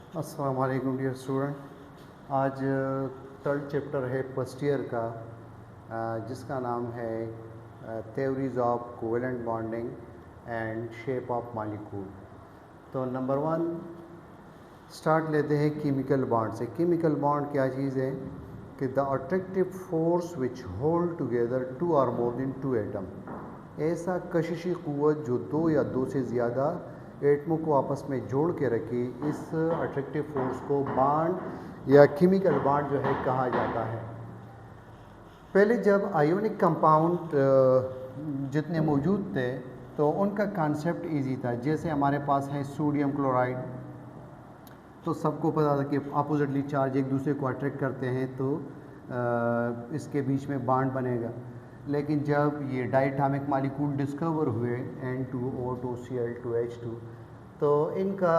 अस्सलाम वालेकुम dear student. आज थर्ड चैप्टर है फर्स्ट ईयर का, जिसका नाम है theories of covalent bonding and shape of molecule. तो नंबर 1 स्टार्ट लेते हैं केमिकल बॉन्ड से। केमिकल बॉन्ड क्या चीज़ है कि the attractive force which hold together two or more then to atom, ऐसा कशिशी क़ुव्वत जो दो या दो से ज़्यादा एटमों को आपस में जोड़ के रखे, इस अट्रैक्टिव फोर्स को बॉन्ड या केमिकल बॉन्ड जो है कहा जाता है। पहले जब आयोनिक कंपाउंड जितने मौजूद थे तो उनका कॉन्सेप्ट इजी था। जैसे हमारे पास है सोडियम क्लोराइड, तो सबको पता था कि अपोजिटली चार्ज एक दूसरे को अट्रैक्ट करते हैं तो इसके बीच में बॉन्ड बनेगा। लेकिन जब ये डायटॉमिक मॉलिक्यूल डिस्कवर हुए N2O2Cl2H2, तो इनका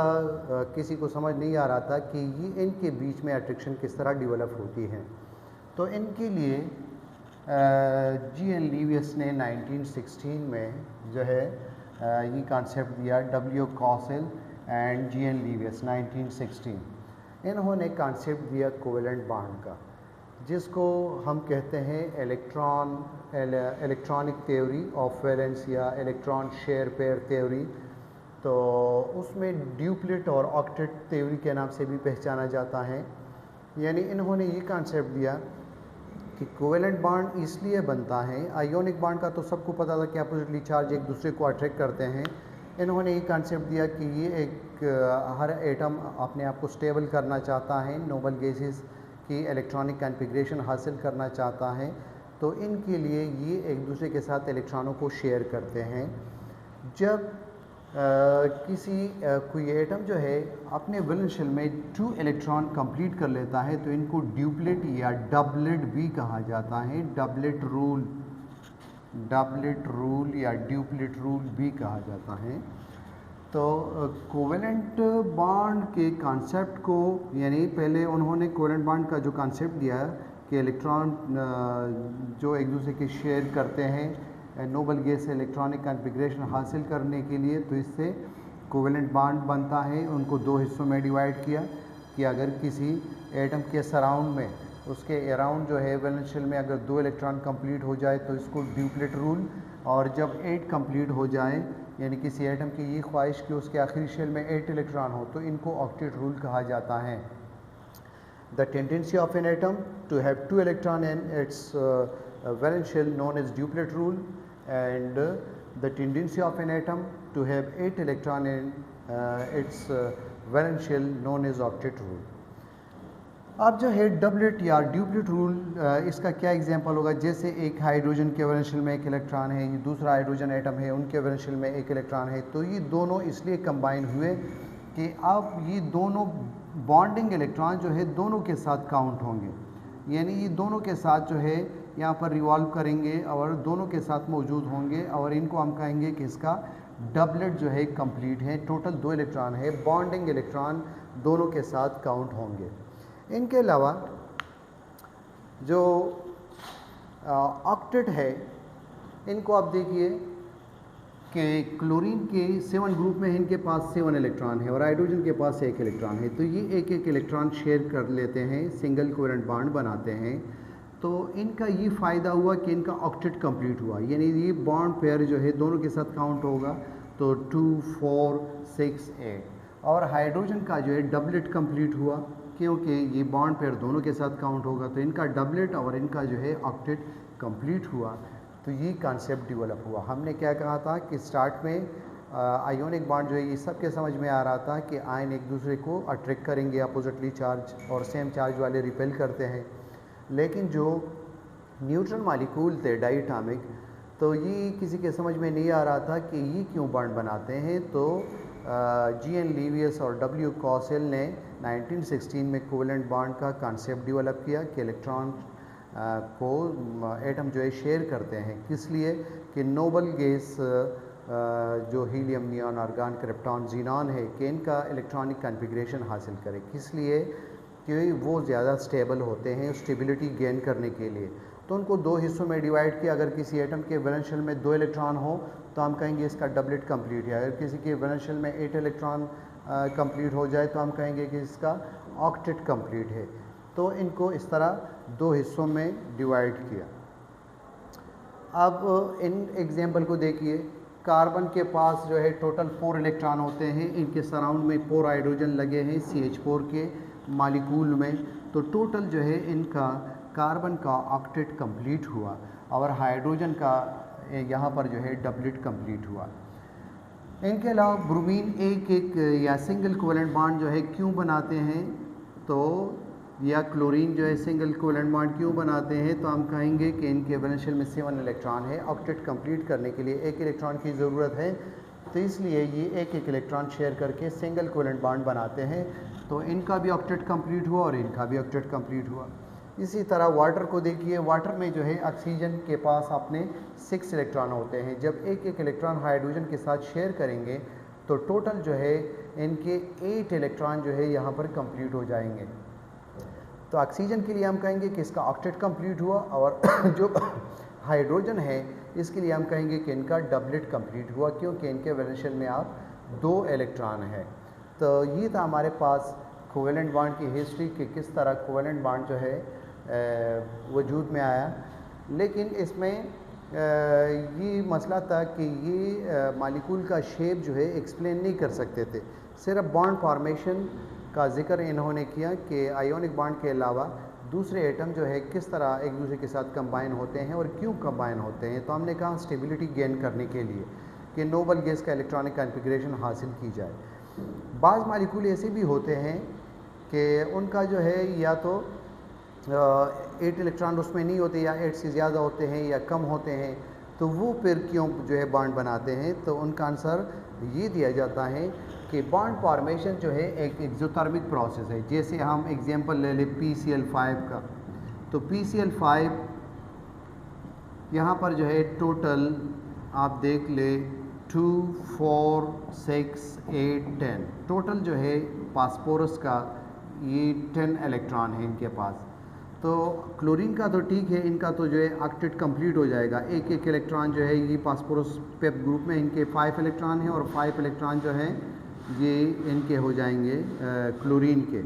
किसी को समझ नहीं आ रहा था कि ये इनके बीच में अट्रैक्शन किस तरह डेवलप होती है। तो इनके लिए G.N. लीवियस ने 1916 में जो है ये कॉन्सेप्ट दिया, W. कॉसेल and G.N. लीवियस 1916। इन्होंने कॉन्सेप्ट दिया कोवेलेंट बॉन्ड का, जिसको हम कहते हैं इलेक्ट्रॉनिक थ्योरी ऑफ वैलेंस या इलेक्ट्रॉन शेयर पेयर थ्योरी। तो उसमें ड्यूप्लेट और ऑक्टेट थ्योरी के नाम से भी पहचाना जाता है। यानी इन्होंने ये कॉन्सेप्ट दिया कि कोवेलेंट बॉन्ड इसलिए बनता है। आयोनिक बॉन्ड का तो सबको पता था कि अपोजिटली चार्ज एक दूसरे को अट्रैक्ट करते हैं। इन्होंने ये कॉन्सेप्ट दिया कि ये हर एटम अपने आप को स्टेबल करना चाहता है, नोबल गैसेस की इलेक्ट्रॉनिक कॉन्फ़िगरेशन हासिल करना चाहता है, तो इनके लिए ये एक दूसरे के साथ इलेक्ट्रॉनों को शेयर करते हैं। जब कोई एटम जो है अपने वैलेंस शेल में 2 इलेक्ट्रॉन कंप्लीट कर लेता है तो इनको ड्यूप्लेट या डबलेट भी कहा जाता है। डबलेट रूल या ड्यूप्लेट रूल भी कहा जाता है। तो कोवेलेंट बॉन्ड के कॉन्सेप्ट को, यानी पहले उन्होंने कोवेलेंट बॉन्ड का जो कॉन्सेप्ट दिया कि इलेक्ट्रॉन जो एक दूसरे के शेयर करते हैं नोबल गैस से इलेक्ट्रॉनिक कॉन्फ़िगरेशन हासिल करने के लिए, तो इससे कोवेलेंट बॉन्ड बनता है। उनको दो हिस्सों में डिवाइड किया कि अगर किसी एटम के सराउंड में, उसके अराउंड जो है वैलेंस शेल में अगर 2 इलेक्ट्रॉन कंप्लीट हो जाए तो इसको ड्यूप्लेट रूल, और जब 8 कंप्लीट हो जाए, यानी किसी एटम की ये ख्वाहिश कि उसके आखिरी शेल में 8 इलेक्ट्रॉन हो, तो इनको ऑक्टेट रूल कहा जाता है। The tendency of an atom to have 2 electron in its valence shell known as duplet rule, and the tendency of an atom to have 8 electron in its valence shell known as octet rule. अब जो है doublet या duplet rule, इसका क्या example होगा? जैसे एक hydrogen के वैलेंस शेल में 1 इलेक्ट्रॉन है, ये दूसरा हाइड्रोजन एटम है, उनके वैलेंस शेल में 1 इलेक्ट्रॉन है, तो ये दोनों इसलिए कंबाइन हुए कि अब ये दोनों बॉन्डिंग इलेक्ट्रॉन जो है दोनों के साथ काउंट होंगे। यानी ये दोनों के साथ जो है यहाँ पर रिवॉल्व करेंगे और दोनों के साथ मौजूद होंगे, और इनको हम कहेंगे कि इसका डबलेट जो है कंप्लीट है। टोटल 2 इलेक्ट्रॉन है, बॉन्डिंग इलेक्ट्रॉन दोनों के साथ काउंट होंगे। इनके अलावा जो ऑक्टेट है, इनको आप देखिए कि क्लोरीन के 7 ग्रुप में इनके पास 7 इलेक्ट्रॉन है और हाइड्रोजन के पास 1 इलेक्ट्रॉन है, तो ये एक एक इलेक्ट्रॉन शेयर कर लेते हैं, सिंगल कोवेलेंट बॉन्ड बनाते हैं। तो इनका ये फ़ायदा हुआ कि इनका ऑक्टेट कंप्लीट हुआ, यानी ये बॉन्ड पेयर जो है दोनों के साथ काउंट होगा, तो 2, 4, 6, 8। और हाइड्रोजन का जो है डबलेट कंप्लीट हुआ, क्योंकि ये बॉन्ड पेयर दोनों के साथ काउंट होगा, तो इनका डबलेट और इनका जो है ऑक्टेट कंप्लीट हुआ। तो ये कॉन्सेप्ट डेवलप हुआ। हमने क्या कहा था कि स्टार्ट में आयोनिक बॉन्ड जो है ये सबके समझ में आ रहा था कि आयन एक दूसरे को अट्रैक्ट करेंगे अपोजिटली चार्ज, और सेम चार्ज वाले रिपेल करते हैं। लेकिन जो न्यूट्रल मॉलिक्यूल थे डायटॉमिक, तो ये किसी के समझ में नहीं आ रहा था कि ये क्यों बॉन्ड बनाते हैं। तो G.N. लीवियस और W. कॉसेल ने 1916 में कोवेलेंट बॉन्ड का कॉन्सेप्ट डेवलप किया कि इलेक्ट्रॉन को एटम जो है शेयर करते हैं। किस लिए? कि नोबल गैस जो helium, neon, argon, krypton, xenon है, कि इनका इलेक्ट्रॉनिक कॉन्फ़िगरेशन हासिल करें। किस लिए? कि वो ज़्यादा स्टेबल होते हैं, स्टेबिलिटी गेन करने के लिए। तो उनको 2 हिस्सों में डिवाइड किया। अगर किसी एटम के वैलेंस शेल में 2 इलेक्ट्रॉन हो तो हम कहेंगे इसका डबलेट कंप्लीट है। अगर किसी के वैलेंस शेल में 8 इलेक्ट्रॉन कंप्लीट हो जाए तो हम कहेंगे कि इसका ऑक्टेट कंप्लीट है। तो इनको इस तरह दो हिस्सों में डिवाइड किया। अब इन एग्जाम्पल को देखिए, कार्बन के पास जो है टोटल 4 इलेक्ट्रॉन होते हैं, इनके सराउंड में 4 हाइड्रोजन लगे हैं CH4 के मालिकूल में। तो टोटल जो है इनका कार्बन का ऑक्टेट कंप्लीट हुआ और हाइड्रोजन का यहाँ पर जो है डबलेट कंप्लीट हुआ। इनके अलावा ब्रोमीन एक या सिंगल कोवेलेंट बॉन्ड जो है क्यों बनाते हैं, तो या क्लोरीन जो है सिंगल कोवेलेंट बॉन्ड क्यों बनाते हैं, तो हम कहेंगे कि इनके वैलेंस शेल में 7 इलेक्ट्रॉन है। ऑक्टेट कंप्लीट करने के लिए 1 इलेक्ट्रॉन की ज़रूरत है, तो इसलिए ये एक इलेक्ट्रॉन शेयर करके सिंगल कोवेलेंट बॉन्ड बनाते हैं। तो इनका भी ऑक्टेट कंप्लीट हुआ और इनका भी ऑक्टेट कंप्लीट हुआ। इसी तरह वाटर को देखिए, वाटर में जो है ऑक्सीजन के पास अपने 6 इलेक्ट्रॉन होते हैं। जब एक इलेक्ट्रॉन हाइड्रोजन के साथ शेयर करेंगे तो टोटल जो है इनके 8 इलेक्ट्रॉन जो है यहाँ पर कंप्लीट हो जाएंगे। तो ऑक्सीजन के लिए हम कहेंगे कि इसका ऑक्टेट कंप्लीट हुआ, और जो हाइड्रोजन है इसके लिए हम कहेंगे कि इनका डबलेट कंप्लीट हुआ, क्योंकि इनके वैलेंस शेल में आप 2 इलेक्ट्रॉन है। तो ये था हमारे पास कोवेलेंट बॉन्ड की हिस्ट्री कि किस तरह कोवेलेंट बॉन्ड जो है वजूद में आया। लेकिन इसमें ये मसला था कि ये मालिकूल का शेप जो है एक्सप्लेन नहीं कर सकते थे। सिर्फ बॉन्ड फॉर्मेशन का जिक्र इन्होंने किया कि आयोनिक बॉन्ड के अलावा दूसरे एटम जो है किस तरह एक दूसरे के साथ कंबाइन होते हैं और क्यों कंबाइन होते हैं। तो हमने कहा स्टेबिलिटी गेन करने के लिए कि नोबल गैस का इलेक्ट्रॉनिक कॉन्फ़िगरेशन हासिल की जाए। बाज़ मालिकूल ऐसे भी होते हैं कि उनका जो है या तो 8 इलेक्ट्रॉन उसमें नहीं होते, या 8 से ज़्यादा होते हैं या कम होते हैं, तो वो फिर क्यों जो है बॉन्ड बनाते हैं। तो उनका आंसर ये दिया जाता है कि बॉन्ड फॉर्मेशन जो है एक एक्सोथर्मिक प्रोसेस है। जैसे हम एग्जांपल ले लें PCl5 का, तो PCl5 यहाँ पर जो है टोटल आप देख ले 2, 4, 6, 8, 10 टोटल जो है फास्फोरस का ये 10 इलेक्ट्रॉन है इनके पास। तो क्लोरीन का तो ठीक है, इनका तो जो है ऑक्टेट कंप्लीट हो जाएगा। एक इलेक्ट्रॉन जो है ये फास्फोरस पे ग्रुप में इनके 5 इलेक्ट्रॉन हैं, और 5 इलेक्ट्रॉन जो है ये इनके हो जाएंगे क्लोरीन के।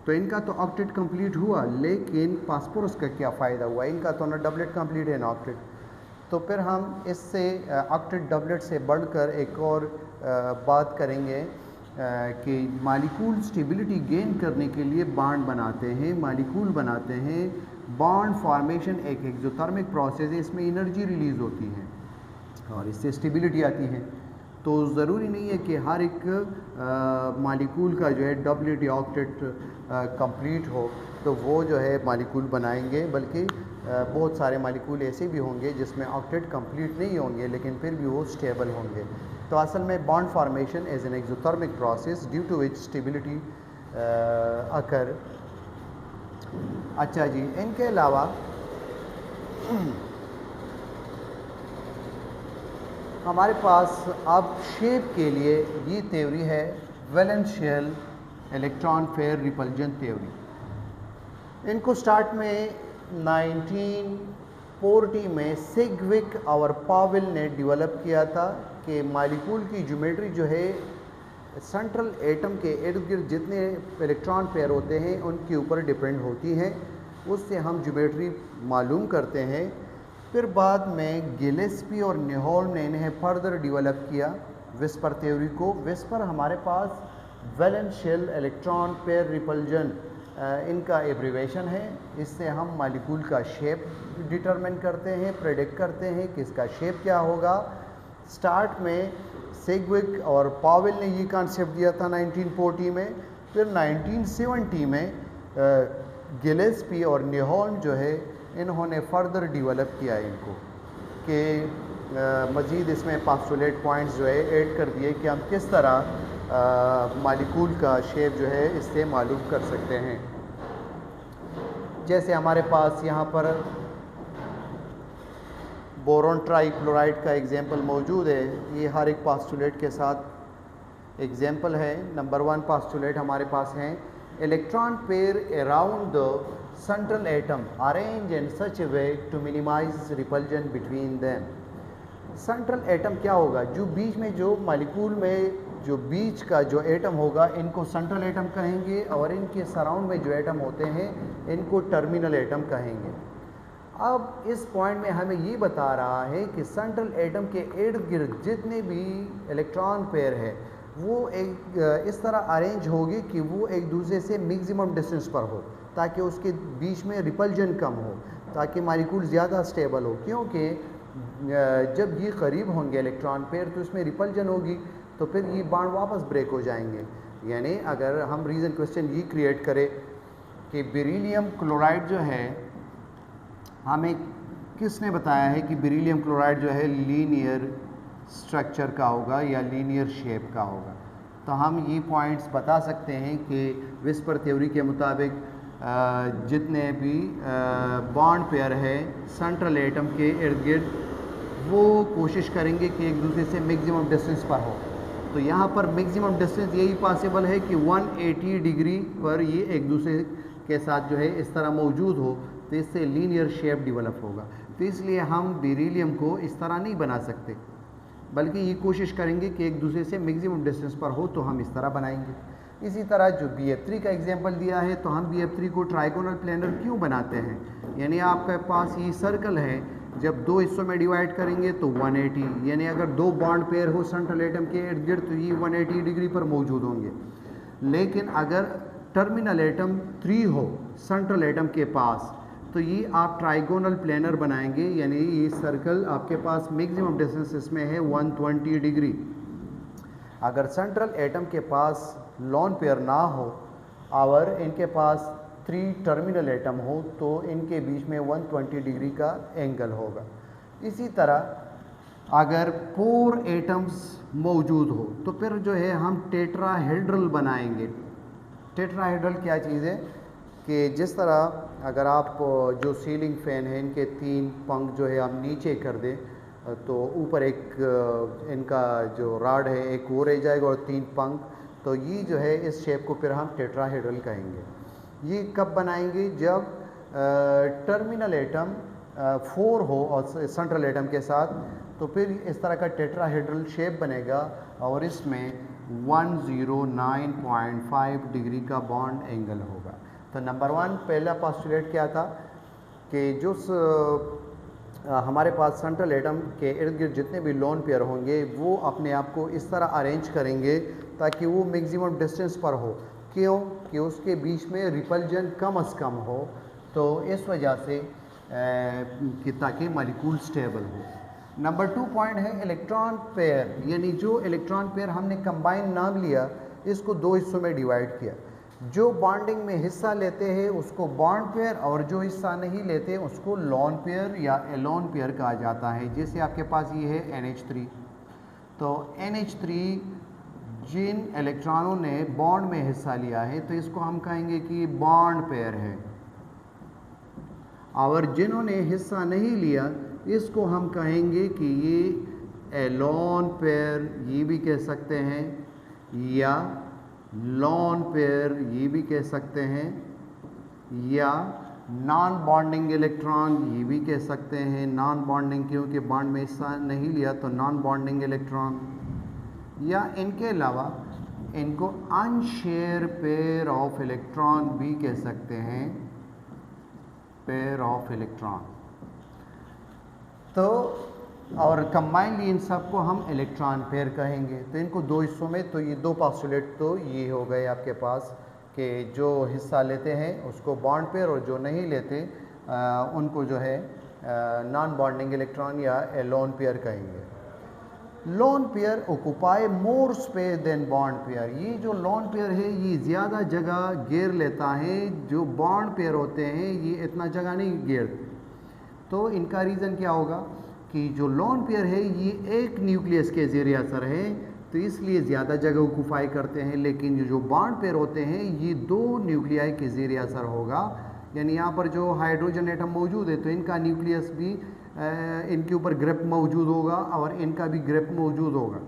तो इनका तो ऑक्टेट कंप्लीट हुआ, लेकिन फास्फोरस का क्या फ़ायदा हुआ, इनका तो ना डबलेट कंप्लीट है ना ऑक्टेट। तो फिर हम इससे ऑक्टेट डबलेट से बढ़कर एक और बात करेंगे कि मालिकूल स्टेबिलिटी गेन करने के लिए बॉन्ड बनाते हैं, मालिकूल बनाते हैं। बॉन्ड फॉर्मेशन एक एक्सोथर्मिक प्रोसेस है, इसमें एनर्जी रिलीज़ होती है और इससे स्टेबिलिटी आती है। तो ज़रूरी नहीं है कि हर एक मालिकूल का जो है डबलेट या ऑक्टेट कंप्लीट हो तो वो जो है मालिकूल बनाएंगे, बल्कि बहुत सारे मालिकूल ऐसे भी होंगे जिसमें ऑक्टेट कंप्लीट नहीं होंगे लेकिन फिर भी वो स्टेबल होंगे। तो असल में bond formation is an exothermic process due to which stability occur. अच्छा जी, इनके अलावा हमारे पास अब शेप के लिए ये थ्योरी है valence shell electron pair repulsion theory. इनको स्टार्ट में 1940 में सिग्विक और पावेल ने डेवलप किया था कि मालिकूल की ज्योमेट्री जो है सेंट्रल एटम के इर्द गिर्द जितने इलेक्ट्रॉन पेयर होते हैं उनके ऊपर डिपेंड होती हैं, उससे हम ज्योमेट्री मालूम करते हैं। फिर बाद में गिलेस्पी और निहोल्म ने इन्हें फर्दर डेवलप किया विस्पर थ्योरी को। विस्पर हमारे पास valence shell electron pair repulsion इनका एब्रीवेशन है। इससे हम मालिकूल का शेप डिटरमिन करते हैं, प्रेडिक्ट करते हैं कि इसका शेप क्या होगा। स्टार्ट में सिग्विक और पावेल ने ये कॉन्सेप्ट दिया था 1940 में। फिर 1970 में गिलेस्पी और निहोल्म जो है इन्होंने फर्दर डेवलप किया इनको कि मज़ीद इसमें पोस्टुलेट पॉइंट्स जो है ऐड कर दिए कि हम किस तरह मालिकूल का शेप जो है इससे मालूम कर सकते हैं। जैसे हमारे पास यहाँ पर बोरॉन ट्राईक्लोराइड का एग्जाम्पल मौजूद है, ये हर एक पोस्टुलेट के साथ एग्जाम्पल है। नंबर 1 पोस्टुलेट हमारे पास हैं, electron pair around the central atom arrange in such a way to minimise repulsion between them. Central atom क्या होगा, जो बीच में जो मालिकूल में जो बीच का जो एटम होगा इनको सेंट्रल एटम कहेंगे और इनके सराउंड में जो एटम होते हैं इनको टर्मिनल एटम कहेंगे। अब इस पॉइंट में हमें ये बता रहा है कि सेंट्रल एटम के इर्द गिर्द जितने भी इलेक्ट्रॉन पेयर है वो एक इस तरह अरेंज होगी कि वो एक दूसरे से मैक्सिमम डिस्टेंस पर हो, ताकि उसके बीच में रिपल्जन कम हो, ताकि मॉलिक्यूल ज़्यादा स्टेबल हो। क्योंकि जब ये करीब होंगे इलेक्ट्रॉन पेयर तो इसमें रिपल्जन होगी, तो फिर ये बॉन्ड वापस ब्रेक हो जाएंगे। यानी अगर हम रीज़न क्वेश्चन ये क्रिएट करें कि बेरिलियम क्लोराइड जो है, हमें किसने बताया है कि बेरिलियम क्लोराइड जो है लीनियर स्ट्रक्चर का होगा या लीनियर शेप का होगा, तो हम ये पॉइंट्स बता सकते हैं कि विस्पर थ्योरी के मुताबिक जितने भी बॉन्ड पेयर है सेंट्रल एटम के इर्द गिर्द वो कोशिश करेंगे कि एक दूसरे से मैक्सिमम डिस्टेंस पर हो। तो यहाँ पर मैक्सिमम डिस्टेंस यही पॉसिबल है कि 180 डिग्री पर ये एक दूसरे के साथ जो है इस तरह मौजूद हो, तो इससे लीनियर शेप डेवलप होगा। तो इसलिए हम बेरिलियम को इस तरह नहीं बना सकते, बल्कि ये कोशिश करेंगे कि एक दूसरे से मैक्सिमम डिस्टेंस पर हो, तो हम इस तरह बनाएंगे। इसी तरह जो BF3 का एग्जांपल दिया है, तो हम BF3 को ट्राइगोनल प्लेनर क्यों बनाते हैं? यानी आपके पास ये सर्कल है, जब दो हिस्सों में डिवाइड करेंगे तो 180, यानी अगर दो बॉन्ड पेयर हो सेंट्रल एटम के इर्द गिर्द तो ये 180 डिग्री पर मौजूद होंगे। लेकिन अगर टर्मिनल एटम 3 हो सेंट्रल एटम के पास, तो ये आप ट्राइगोनल प्लेनर बनाएंगे, यानी ये सर्कल आपके पास मैक्सिमम डिस्टेंस इसमें है 120 डिग्री। अगर सेंट्रल एटम के पास लोन पेयर ना हो और इनके पास 3 टर्मिनल एटम हो, तो इनके बीच में 120 डिग्री का एंगल होगा। इसी तरह अगर 4 एटम्स मौजूद हो तो फिर जो है हम टेट्राहेड्रल बनाएंगे। टेट्राहेड्रल क्या चीज़ है कि जिस तरह अगर आप जो सीलिंग फ़ैन है इनके 3 पंख जो है आप नीचे कर दें, तो ऊपर एक इनका जो राड है एक वो रह जाएगा और 3 पंख, तो ये जो है इस शेप को फिर हम टेट्राहेड्रल कहेंगे। ये कब बनाएंगे? जब टर्मिनल एटम 4 हो और सेंट्रल एटम के साथ, तो फिर इस तरह का टेट्राहेड्रल शेप बनेगा और इसमें 109.5 डिग्री का बॉन्ड एंगल होगा। तो नंबर 1 पहला पोस्टुलेट क्या था कि जो हमारे पास सेंट्रल एटम के इर्द गिर्द जितने भी लोन पेयर होंगे वो अपने आप को इस तरह अरेंज करेंगे ताकि वो मैक्सिमम डिस्टेंस पर हो। क्यों? कि उसके बीच में रिपल्जन कम अज़ कम हो, तो इस वजह से कि ताकि मॉलिक्यूल स्टेबल हो। नंबर 2 पॉइंट है इलेक्ट्रॉन पेयर, यानी जो इलेक्ट्रॉन पेयर हमने कंबाइन नाम लिया, इसको 2 हिस्सों में डिवाइड किया। जो बॉन्डिंग में हिस्सा लेते हैं उसको बॉन्ड पेयर और जो हिस्सा नहीं लेते उसको लोन पेयर या एलोन पेयर कहा जाता है। जैसे आपके पास ये है NH3, तो NH3 जिन इलेक्ट्रॉनों ने बॉन्ड में हिस्सा लिया है तो इसको हम कहेंगे कि बॉन्ड पेयर है, और जिन्होंने हिस्सा नहीं लिया इसको हम कहेंगे कि ये एलोन पेयर, ये भी कह सकते हैं, या लोन पेयर ये भी कह सकते हैं, या नॉन बॉन्डिंग इलेक्ट्रॉन ये भी कह सकते हैं। नॉन बॉन्डिंग क्योंकि बॉन्ड में हिस्सा नहीं लिया तो नॉन बॉन्डिंग इलेक्ट्रॉन, या इनके अलावा इनको अनशेयर पेयर ऑफ इलेक्ट्रॉन भी कह सकते हैं, पेयर ऑफ इलेक्ट्रॉन। तो और कंबाइनली इन सब को हम इलेक्ट्रॉन पेयर कहेंगे। तो इनको 2 हिस्सों में, तो ये 2 पोस्टुलेट तो ये हो गए आपके पास कि जो हिस्सा लेते हैं उसको बॉन्ड पेयर और जो नहीं लेते उनको जो है नॉन बॉन्डिंग इलेक्ट्रॉन या एलोन पेयर कहेंगे। Lone pair occupy more space than bond pair. ये जो लोन पेयर है ये ज़्यादा जगह घेर लेता है, जो बॉन्ड पेयर होते हैं ये इतना जगह नहीं घेरते। तो इनका रीज़न क्या होगा कि जो लोन पेयर है ये एक न्यूक्लियस के ज़रिए असर है, तो इसलिए ज़्यादा जगह ऑक्युपाई करते हैं, लेकिन जो बॉन्ड पेयर होते हैं ये 2 न्यूक्लियाई के ज़रिए असर होगा। यानी यहाँ पर जो हाइड्रोजन एटम मौजूद है तो इनका न्यूक्लियस भी इनके ऊपर ग्रिप मौजूद होगा और इनका भी ग्रिप मौजूद होगा,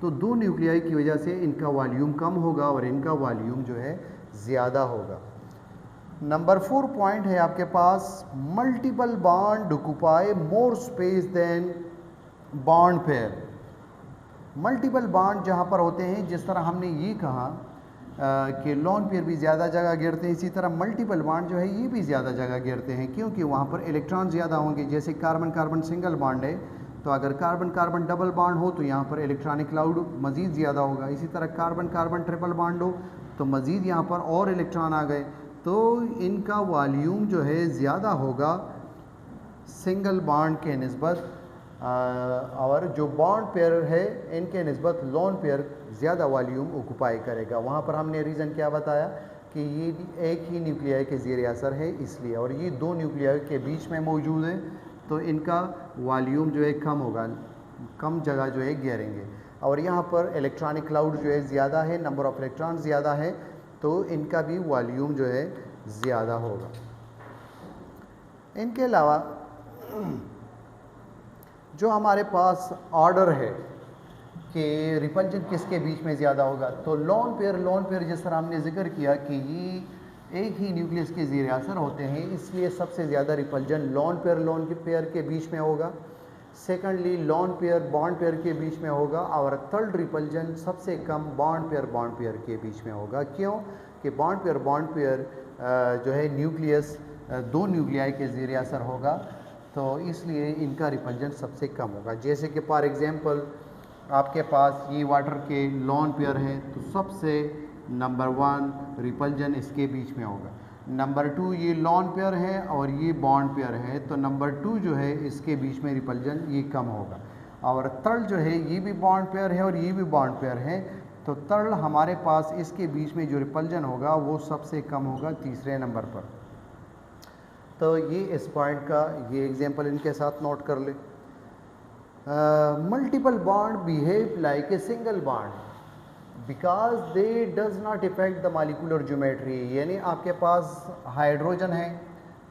तो 2 न्यूक्लियाई की वजह से इनका वॉल्यूम कम होगा और इनका वॉल्यूम जो है ज़्यादा होगा। नंबर 4 पॉइंट है आपके पास multiple bond occupy more space than bond pair. Multiple bond जहाँ पर होते हैं, जिस तरह हमने ये कहा कि लोन पेयर भी ज़्यादा जगह घेरते हैं, इसी तरह मल्टीपल बॉन्ड जो है ये भी ज़्यादा जगह घेरते हैं, क्योंकि वहाँ पर इलेक्ट्रॉन ज़्यादा होंगे। जैसे कार्बन कार्बन सिंगल बॉन्ड है, तो अगर कार्बन कार्बन डबल बॉन्ड हो तो यहाँ पर इलेक्ट्रॉनिक क्लाउड मज़ीद ज़्यादा होगा। इसी तरह कार्बन कार्बन ट्रिपल बॉन्ड हो तो मज़ीद यहाँ पर और इलेक्ट्रॉन आ गए, तो इनका वॉल्यूम जो है ज़्यादा होगा सिंगल बॉन्ड के निस्बत, और जो बॉन्ड पेयर है इनके निस्बत लोन पेयर ज़्यादा वॉल्यूम ऑक्यूपाई करेगा। वहाँ पर हमने रीज़न क्या बताया कि ये एक ही न्यूक्लियाई के ज़ेर असर है इसलिए, और ये दो न्यूक्लियाई के बीच में मौजूद है तो इनका वॉल्यूम जो है कम होगा, कम जगह जो है घेरेंगे। और यहाँ पर इलेक्ट्रॉनिक क्लाउड जो है ज़्यादा है, नंबर ऑफ़ इलेक्ट्रॉन ज़्यादा है, तो इनका भी वॉल्यूम जो है ज़्यादा होगा। इनके अलावा जो हमारे पास ऑर्डर है कि रिपल्जन किसके बीच में ज़्यादा होगा, तो लोन पेयर जिस तरह हमने जिक्र किया कि ये एक ही न्यूक्लियस के ज़ेर असर होते हैं, इसलिए सबसे ज़्यादा रिपल्जन लोन पेयर के बीच में होगा। Secondly lone pair bond pair के बीच में होगा, और थर्ड रिपल्जन सबसे कम बॉन्ड पेयर के बीच में होगा। क्यों कि बॉन्ड पेयर जो है न्यूक्लियस दो न्यूक्लियाई के ज़ेर असर होगा, तो इसलिए इनका रिपल्जन सबसे कम होगा। जैसे कि फॉर एग्जांपल आपके पास ये वाटर के लोन पेयर है, तो सबसे नंबर 1 रिपल्जन इसके बीच में होगा। नंबर 2 ये लोन पेयर है और ये बॉन्ड पेयर है, तो नंबर 2 जो है इसके बीच में रिपल्जन ये कम होगा। और थर्ड जो है ये भी बॉन्ड पेयर है और ये भी बॉन्ड पेयर है, तो थर्ड हमारे पास इसके बीच में जो रिपल्जन होगा वो सबसे कम होगा तीसरे नंबर पर। तो ये इस पॉइंट का ये एग्जांपल इनके साथ नोट कर ले। Multiple bond behave like a single bond because they does not effect the molecular geometry. यानी आपके पास हाइड्रोजन है,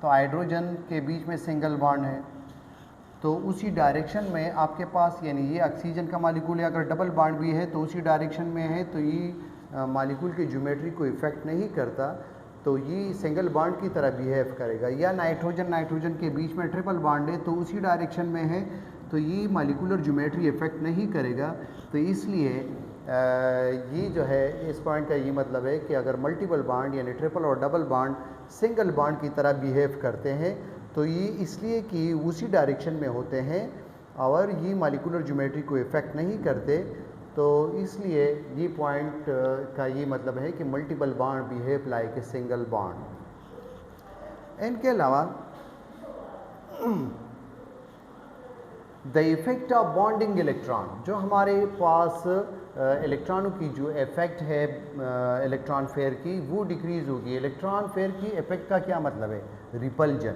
तो हाइड्रोजन के बीच में सिंगल बॉन्ड है, तो उसी डायरेक्शन में आपके पास, यानी ये ऑक्सीजन का मॉलिक्यूल है, अगर डबल बॉन्ड भी है तो उसी डायरेक्शन में है, तो ये मॉलिक्यूल की ज्योमेट्री को इफ़ेक्ट नहीं करता, तो ये सिंगल बॉन्ड की तरह बिहेव करेगा। या नाइट्रोजन के बीच में ट्रिपल बॉन्ड है, तो उसी डायरेक्शन में है, तो ये मॉलिक्यूलर ज्योमेट्री इफ़ेक्ट नहीं करेगा। तो इसलिए ये जो है इस पॉइंट का ये मतलब है कि अगर मल्टीपल बॉन्ड यानी ट्रिपल और डबल बॉन्ड सिंगल बॉन्ड की तरह बिहेव करते हैं, तो ये इसलिए कि उसी डायरेक्शन में होते हैं और ये मॉलिक्यूलर ज्योमेट्री को इफ़ेक्ट नहीं करते, तो इसलिए ये पॉइंट का ये मतलब है कि multiple bond behave like a single bond. इनके अलावा the effect of bonding electron, जो हमारे पास इलेक्ट्रॉनों की जो इफ़ेक्ट है इलेक्ट्रॉन फेयर की, वो डिक्रीज़ होगी। इलेक्ट्रॉन फेयर की इफ़ेक्ट का क्या मतलब है? रिपल्जन,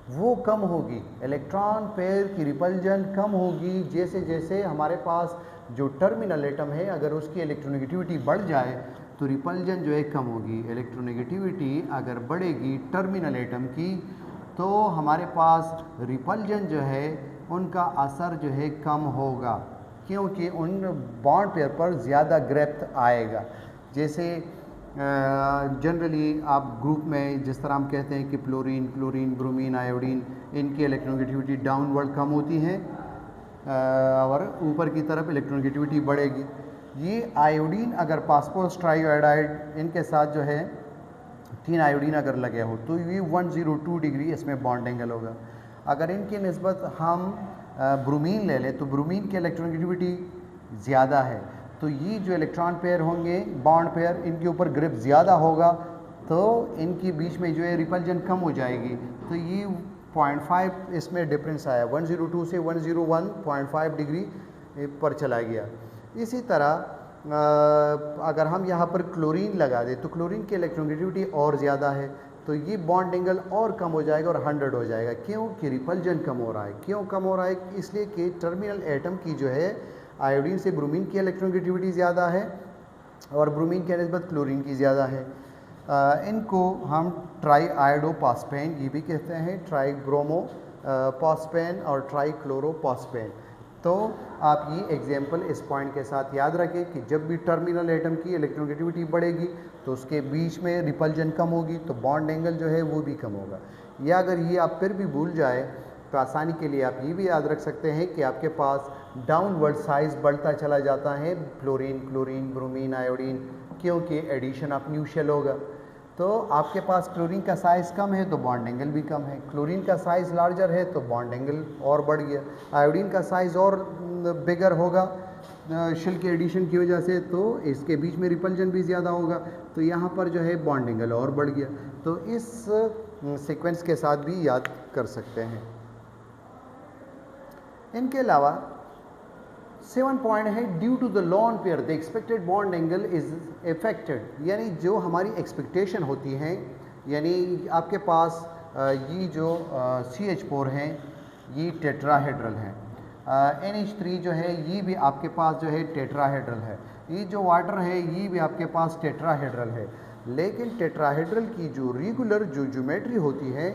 वो कम होगी। इलेक्ट्रॉन पेयर की रिपल्जन कम होगी जैसे जैसे हमारे पास जो टर्मिनल एटम है, अगर उसकी इलेक्ट्रोनेगेटिविटी बढ़ जाए तो रिपल्जन जो है कम होगी। इलेक्ट्रोनेगेटिविटी अगर बढ़ेगी टर्मिनल एटम की, तो हमारे पास रिपल्जन जो है उनका असर जो है कम होगा, क्योंकि उन बॉन्ड पेयर पर ज़्यादा ग्रेप्थ आएगा। जैसे जनरली आप ग्रुप में जिस तरह हम कहते हैं कि क्लोरीन, ब्रोमीन, आयोडीन, इनकी इलेक्ट्रोनेगेटिविटी डाउनवर्ड कम होती है और ऊपर की तरफ इलेक्ट्रोनेगेटिविटी बढ़ेगी। ये आयोडीन अगर फास्फोरस ट्राईआयोडाइड इनके साथ जो है 3 आयोडीन अगर लगे हो, तो ये 102 डिग्री इसमें बॉन्ड एंगल होगा। अगर इनकी निस्बत हम ब्रोमीन ले लें, तो ब्रोमीन की इलेक्ट्रोनेगेटिविटी ज़्यादा है, तो ये जो इलेक्ट्रॉन पेयर होंगे बॉन्ड पेयर, इनके ऊपर ग्रिप ज़्यादा होगा, तो इनके बीच में जो है रिपल्जन कम हो जाएगी। तो ये 0.5 इसमें डिफरेंस आया, 102 से 101.5 डिग्री पर चला गया। इसी तरह अगर हम यहाँ पर क्लोरीन लगा दें, तो क्लोरीन की इलेक्ट्रोनेगेटिविटी और ज़्यादा है, तो ये बॉन्ड एंगल और कम हो जाएगा और 100 हो जाएगा। क्यों कि रिपल्जन कम हो रहा है। क्यों कम हो रहा है? इसलिए कि टर्मिनल एटम की जो है आयोडीन से ब्रोमीन की इलेक्ट्रोनेगेटिविटी ज़्यादा है और ब्रोमीन के निस्बत क्लोरीन की ज़्यादा है। इनको हम ट्राई आयोडोपास्पेन ये भी कहते हैं, ट्राई ब्रोमो पास्पेन और ट्राई क्लोरो पास्पेन। तो आप ये एग्जाम्पल इस पॉइंट के साथ याद रखें कि जब भी टर्मिनल एटम की इलेक्ट्रोनेगेटिविटी बढ़ेगी तो उसके बीच में रिपल्जन कम होगी, तो बॉन्ड एंगल जो है वो भी कम होगा। या अगर ये आप फिर भी भूल जाए तो आसानी के लिए आप ये भी याद रख सकते हैं कि आपके पास डाउनवर्ड साइज बढ़ता चला जाता है, फ्लोरीन, क्लोरीन, ब्रोमीन, आयोडीन, क्योंकि एडिशन ऑफ न्यू शेल होगा। तो आपके पास क्लोरीन का साइज़ कम है तो बॉन्ड एंगल भी कम है, क्लोरीन का साइज़ लार्जर है तो बॉन्ड एंगल और बढ़ गया, आयोडीन का साइज़ और बिगर होगा शेल के एडिशन की वजह से, तो इसके बीच में रिपल्जन भी ज़्यादा होगा, तो यहाँ पर जो है बॉन्ड एंगल और बढ़ गया। तो इस सीक्वेंस के साथ भी याद कर सकते हैं। इनके अलावा 7 पॉइंट है, due to the lone pair the expected bond angle is affected, यानी जो हमारी एक्सपेक्टेशन होती है, यानी आपके पास ये जो CH4 हैं ये टेट्राहेड्रल हैं, NH3 जो है ये भी आपके पास जो है टेट्राहेड्रल है, ये जो वाटर है ये भी आपके पास टेट्राहेड्रल है, लेकिन टेट्राहेड्रल की जो रेगुलर जो ज्योमेट्री होती है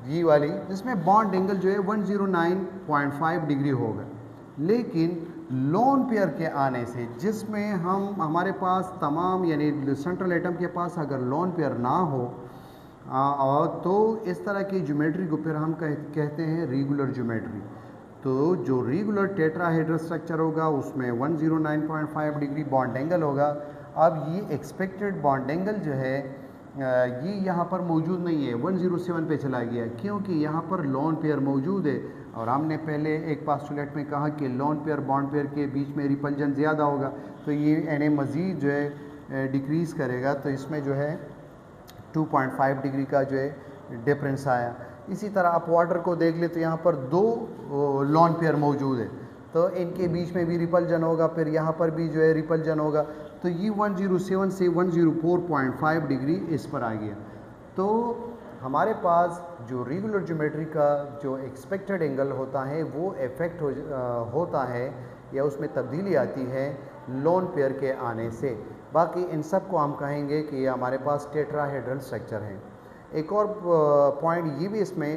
ये वाली, जिसमें बॉन्ड एंगल जो है 109.5 डिग्री होगा, लेकिन लोन पेयर के आने से जिसमें हमारे पास तमाम यानी सेंट्रल एटम के पास अगर लोन पेयर ना हो और तो इस तरह की ज्योमेट्री को फिर हम कहते हैं रेगुलर ज्योमेट्री। तो जो रेगुलर टेट्राहेड्रल स्ट्रक्चर होगा उसमें 109.5 डिग्री बॉन्ड एंगल होगा। अब ये एक्सपेक्टेड बॉन्ड एंगल जो है ये यहाँ पर मौजूद नहीं है, 107 पे चला गया, क्योंकि यहाँ पर लोन पेयर मौजूद है और हमने पहले एक पोस्टुलेट में कहा कि लोन पेयर बॉन्ड पेयर के बीच में रिपल्जन ज़्यादा होगा, तो ये Na मज़ीद जो है डिक्रीज़ करेगा, तो इसमें जो है 2.5 डिग्री का जो है डिफरेंस आया। इसी तरह आप वाटर को देख ले तो यहाँ पर 2 लोन पेयर मौजूद है, तो इनके बीच में भी रिपल्जन होगा, फिर यहाँ पर भी जो है रिपल्जन होगा, तो ये 107 से 104.5 डिग्री इस पर आ गया। तो हमारे पास जो रेगुलर ज्योमेट्री का जो एक्सपेक्टेड एंगल होता है वो इफेक्ट होता है या उसमें तब्दीली आती है लोन पेयर के आने से। बाकी इन सब को हम कहेंगे कि ये हमारे पास टेट्राहेड्रल स्ट्रक्चर है। एक और पॉइंट ये भी इसमें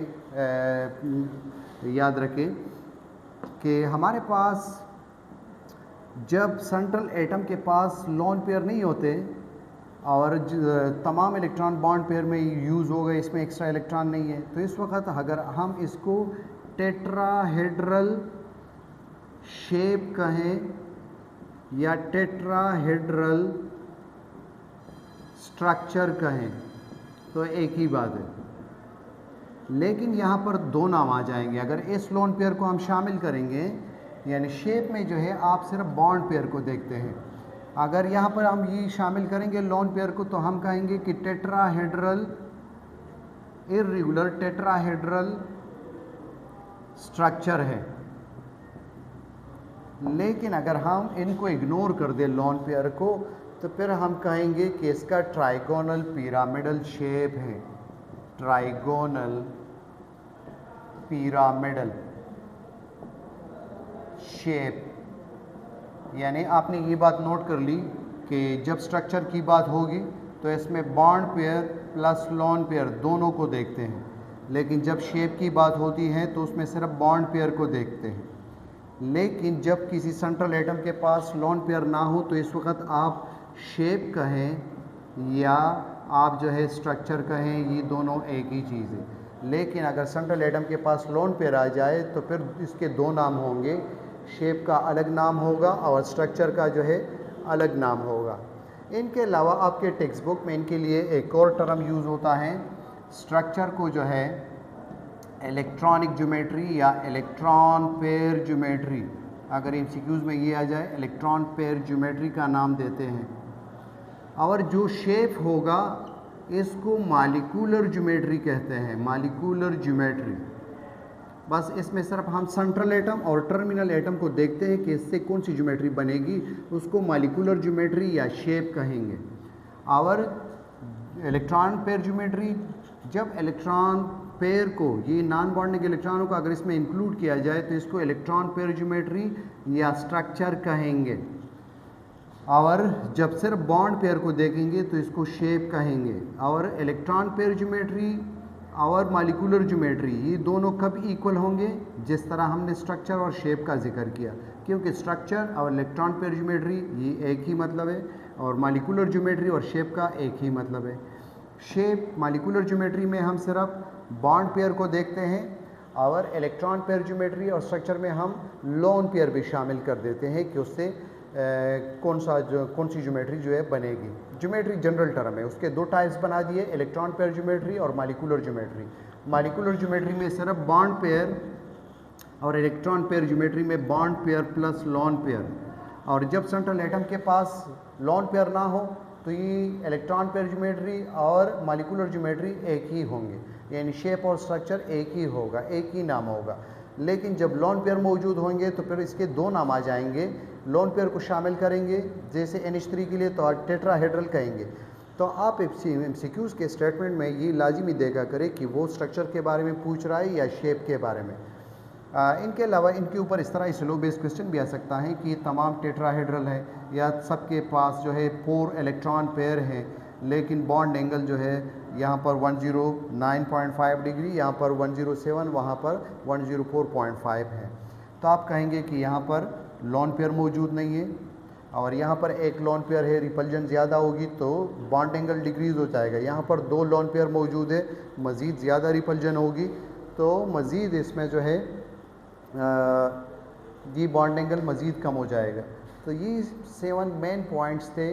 याद रखें कि हमारे पास जब सेंट्रल एटम के पास लोन पेयर नहीं होते और तमाम इलेक्ट्रॉन बॉन्ड पेयर में यूज़ हो गए, इसमें एक्स्ट्रा इलेक्ट्रॉन नहीं है, तो इस वक्त अगर हम इसको टेट्राहेड्रल शेप कहें या टेट्राहेड्रल स्ट्रक्चर कहें तो एक ही बात है, लेकिन यहाँ पर 2 नाम आ जाएंगे। अगर इस लोन पेयर को हम शामिल करेंगे यानी शेप में जो है आप सिर्फ बॉन्ड पेयर को देखते हैं, अगर यहाँ पर हम ये शामिल करेंगे लोन पेयर को तो हम कहेंगे कि टेट्राहेड्रल इर्रेगुलर टेट्राहेड्रल स्ट्रक्चर है। लेकिन अगर हम इनको इग्नोर कर दें लोन पेयर को तो फिर हम कहेंगे कि इसका ट्राइगोनल पिरामिडल शेप है, ट्राइगोनल पिरामिडल शेप। यानी आपने ये बात नोट कर ली कि जब स्ट्रक्चर की बात होगी तो इसमें bond pair plus lone pair दोनों को देखते हैं, लेकिन जब शेप की बात होती है तो उसमें सिर्फ बॉन्ड पेयर को देखते हैं। लेकिन जब किसी सेंट्रल एटम के पास लोन पेयर ना हो तो इस वक्त आप शेप कहें या आप जो है स्ट्रक्चर कहें, ये दोनों एक ही चीज़ है। लेकिन अगर सेंट्रल एटम के पास लोन पेयर आ जाए तो फिर इसके 2 नाम होंगे, शेप का अलग नाम होगा और स्ट्रक्चर का जो है अलग नाम होगा। इनके अलावा आपके टेक्स्ट बुक में इनके लिए एक और टर्म यूज़ होता है, स्ट्रक्चर को जो है इलेक्ट्रॉनिक ज्योमेट्री या इलेक्ट्रॉन पेयर ज्योमेट्री, अगर MCQs में ये आ जाए इलेक्ट्रॉन पेयर ज्योमेट्री का नाम देते हैं। और जो शेप होगा इसको मॉलिक्यूलर ज्योमेट्री कहते हैं, मॉलिक्यूलर ज्योमेट्री। बस इसमें सिर्फ हम सेंट्रल एटम और टर्मिनल एटम को देखते हैं कि इससे कौन सी ज्योमेट्री बनेगी, उसको मॉलिक्यूलर ज्योमेट्री या शेप कहेंगे। और इलेक्ट्रॉन पेयर ज्योमेट्री, जब इलेक्ट्रॉन पेयर को, ये नॉन बॉन्डिंग इलेक्ट्रॉनों को अगर इसमें इंक्लूड किया जाए तो इसको इलेक्ट्रॉन पेयर ज्योमेट्री या स्ट्रक्चर कहेंगे। और जब सिर्फ बॉन्ड पेयर को देखेंगे तो इसको शेप कहेंगे। और इलेक्ट्रॉन पेयर ज्योमेट्री और मॉलिक्यूलर ज्योमेट्री ये दोनों कब इक्वल होंगे, जिस तरह हमने स्ट्रक्चर और शेप का जिक्र किया, क्योंकि स्ट्रक्चर और इलेक्ट्रॉन पेयर ज्योमेट्री ये एक ही मतलब है और मॉलिक्यूलर ज्योमेट्री और शेप का एक ही मतलब है। शेप मॉलिक्यूलर ज्योमेट्री में हम सिर्फ बॉन्ड पेयर को देखते हैं और इलेक्ट्रॉन पेयर ज्योमेट्री और स्ट्रक्चर में हम लोन पेयर भी शामिल कर देते हैं कि उससे कौन सी ज्योमेट्री जो है बनेगी। ज्योमेट्री जनरल टर्म है, उसके दो टाइप्स बना दिए, इलेक्ट्रॉन पेयर ज्योमेट्री और मॉलिक्यूलर ज्योमेट्री। मॉलिक्यूलर ज्योमेट्री में सिर्फ बॉन्ड पेयर और इलेक्ट्रॉन पेयर ज्योमेट्री में bond pair plus lone pair. और जब सेंट्रल एटम के पास लोन पेयर ना हो तो ये इलेक्ट्रॉन पेयर ज्योमेट्री और मॉलिक्यूलर ज्योमेट्री एक ही होंगे, यानी शेप और स्ट्रक्चर एक ही होगा, एक ही नाम होगा। लेकिन जब लोन पेयर मौजूद होंगे तो फिर इसके दो नाम आ जाएंगे, लोन पेयर को शामिल करेंगे, जैसे NH3 के लिए तो टेट्राहेड्रल कहेंगे। तो आप MCQs के स्टेटमेंट में ये लाजिमी देखा करें कि वो स्ट्रक्चर के बारे में पूछ रहा है या शेप के बारे में। इनके अलावा इनके ऊपर इस तरह स्लो बेस्ड क्वेश्चन भी आ सकता है कि तमाम टेट्राहेड्रल है या सबके पास जो है 4 इलेक्ट्रॉन पेयर हैं, लेकिन बॉन्ड एंगल जो है यहाँ पर 109.5 डिग्री, यहाँ पर 107, वहाँ पर 104.5 है। तो आप कहेंगे कि यहाँ पर लोन पेयर मौजूद नहीं है और यहाँ पर एक लोन पेयर है, रिपल्जन ज़्यादा होगी तो बॉन्ड एंगल डिक्रीज़ हो जाएगा। यहाँ पर 2 लोन पेयर मौजूद है, मज़ीद ज़्यादा रिपल्जन होगी तो मज़ीद इसमें जो है ये बॉन्ड एंगल मज़ीद कम हो जाएगा। तो ये 7 मेन पॉइंट्स थे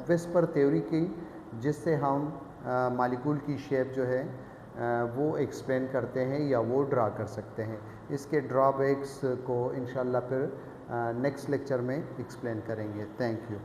विस्पर थ्योरी की, जिससे हम मॉलिक्यूल की शेप जो है वो एक्सप्लेन करते हैं या वो ड्रा कर सकते हैं। इसके ड्रॉबैक्स को इंशाल्लाह फिर नेक्स्ट लेक्चर में एक्सप्लेन करेंगे। Thank you.